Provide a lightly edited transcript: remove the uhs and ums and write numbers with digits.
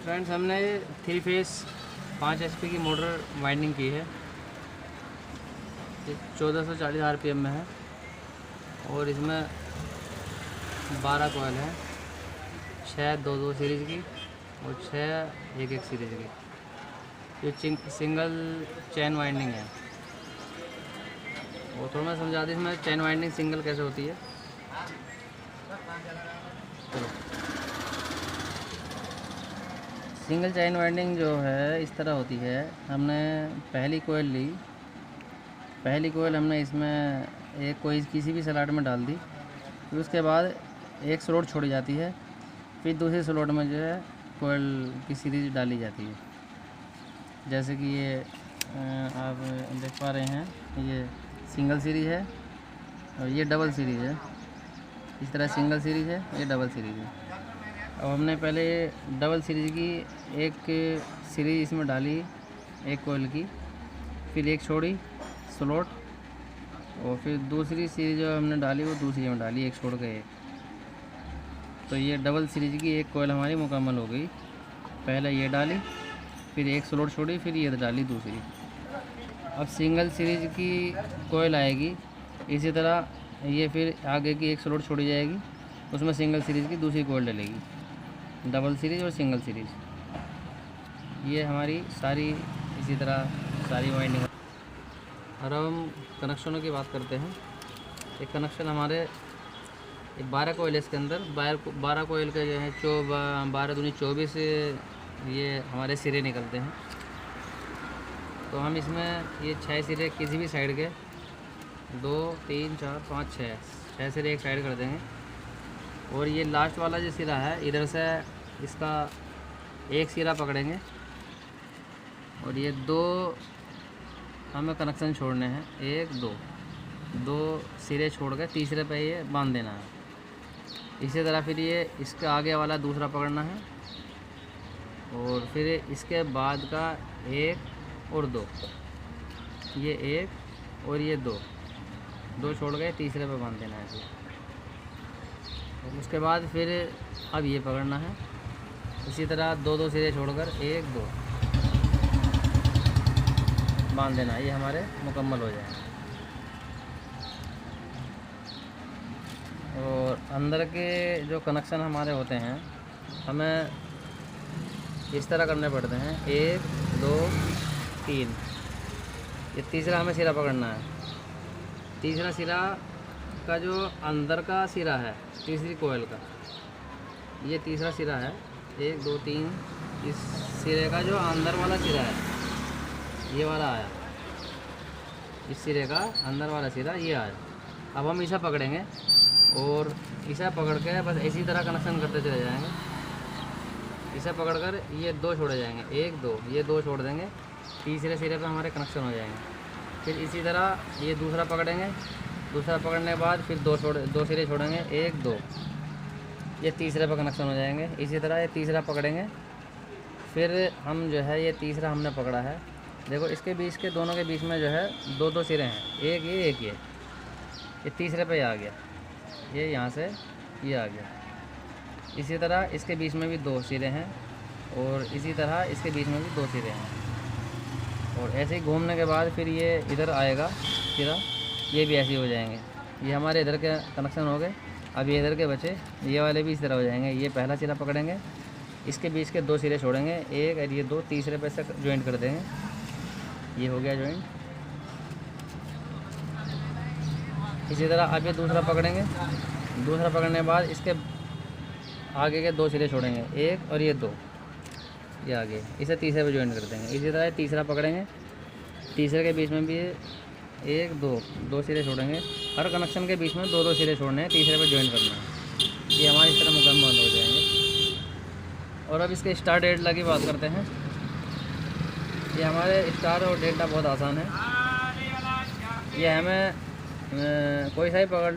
Friends हमने 3 face 5 HP की motor winding की है। 1440 RPM में है और इसमें 12 कॉयल है, 6 2-2 सीरीज़ की और 6 1-1 सीरीज़ की। ये सिंगल चैन वाइंडिंग है। और थोड़ा मैं समझा दूँ इसमें चैन वाइंडिंग सिंगल कैसे होती है। चलो, सिंगल चैन वाइंडिंग जो है इस तरह होती है। हमने पहली कोयल ली, पहली कोयल हमने इसमें एक कोई किसी भी स्लॉट में डाल दी, फिर उसके बाद एक स्लॉट छोड़ी जाती है, फिर दूसरे स्लॉट में जो है कोयल की सीरीज डाली जाती है। जैसे कि ये आप देख पा रहे हैं, ये सिंगल सीरीज है और ये डबल सीरीज है। इस तरह सिंगल सीरीज है, ये डबल सीरीज है। अब हमने पहले डबल सीरीज की एक सीरीज इसमें डाली, एक कोयल की, फिर एक छोड़ी स्लॉट, और फिर दूसरी सीरीज जो हमने डाली वो दूसरी में डाली, एक छोड़ के एक। तो ये डबल सीरीज की एक कोयल हमारी मुकम्मल हो गई। पहले ये डाली, फिर एक स्लॉट छोड़ी, फिर ये डाली दूसरी। अब सिंगल सीरीज की कोयल आएगी, इसी तरह ये फिर आगे की एक स्लॉट छोड़ी जाएगी, उसमें सिंगल सीरीज़ की दूसरी कोयल डलेगी। डबल सीरीज़ और सिंगल सीरीज़ ये हमारी सारी इसी तरह सारी वाइंडिंग। और अब हम कनेक्शनों की बात करते हैं। एक कनेक्शन हमारे 12 कोयल है, इसके अंदर 12 कोयल के जो है 12 दूनी 24 ये हमारे सिरे निकलते हैं। तो हम इसमें ये 6 सिरे किसी भी साइड के 2 3 4 5 6 सिरे एक साइड कर देंगे। और ये लास्ट वाला जो सिरा है, इधर से इसका एक सिरा पकड़ेंगे और ये 2 हमें कनेक्शन छोड़ने हैं, 1 2 सिरे छोड़ के तीसरे पे ये बांध देना है। इसी तरह फिर ये इसके आगे वाला दूसरा पकड़ना है और फिर इसके बाद का 1 और 2, ये 1 और ये 2 छोड़ गए, तीसरे पे बांध देना है फिर। उसके बाद फिर अब ये पकड़ना है, इसी तरह 2 सिरे छोड़कर 1 2 बांध देना, ये हमारे मुकम्मल हो जाएंगे। और अंदर के जो कनेक्शन हमारे होते हैं, हमें इस तरह करने पड़ते हैं, 1 2 3। ये तीसरा हमें सिरा पकड़ना है। तीसरा सिरा का जो अंदर का सिरा है तीसरी कोयल का, ये तीसरा सिरा है, 1 2 3। इस सिरे का जो अंदर वाला सिरा है ये वाला आया, इस सिरे का अंदर वाला सिरा ये आया। अब हम इसे पकड़ेंगे और इसे पकड़ के बस इसी तरह कनेक्शन करते चले जाएंगे। इसे पकड़कर ये 2 छोड़े जाएंगे, 1 2, ये 2 छोड़ देंगे, तीसरे सिरे पे हमारे कनेक्शन हो जाएंगे। फिर इसी तरह ये दूसरा पकड़ेंगे, दूसरा पकड़ने के बाद फिर 2 सिरे छोड़ेंगे, 1 2, ये तीसरे पे कनेक्शन हो जाएंगे। इसी तरह ये तीसरा पकड़ेंगे, फिर हम जो है ये तीसरा हमने पकड़ा है, देखो इसके बीच के दोनों के बीच में जो है 2 सिरे हैं, एक ये तीसरे पे आ गया, ये यहाँ से ये आ गया। इसी तरह इसके बीच में भी 2 सिरे हैं और इसी तरह इसके बीच में भी 2 सिरे हैं। और ऐसे ही घूमने के बाद फिर ये इधर आएगा सिरा, ये भी ऐसे ही हो जाएंगे। ये हमारे इधर के कनेक्शन हो गए। अब ये इधर के बचे, ये वाले भी इस तरह हो जाएंगे। ये पहला सिरा पकड़ेंगे, इसके बीच के 2 सिरे छोड़ेंगे, 1 और ये 2, तीसरे पे से ज्वाइंट कर देंगे, ये हो गया ज्वाइंट। इसी तरह अब ये दूसरा पकड़ेंगे, दूसरा पकड़ने के बाद इसके आगे के 2 सिरे छोड़ेंगे, 1 और ये 2, ये आगे, इसे तीसरे पे ज्वाइंट कर देंगे। इसी तरह तीसरा पकड़ेंगे, तीसरे के बीच में भी 1 2 सिरे छोड़ेंगे। हर कनेक्शन के बीच में 2 सिरे छोड़ने हैं, तीसरे पे ज्वाइन करना है। ये हमारी इस तरह मुकम्मल हो जाएंगे। और अब इसके स्टार डेल्टा की बात करते हैं। ये हमारे स्टार और डेल्टा बहुत आसान है। ये हमें कोई सा ही पकड़ लो,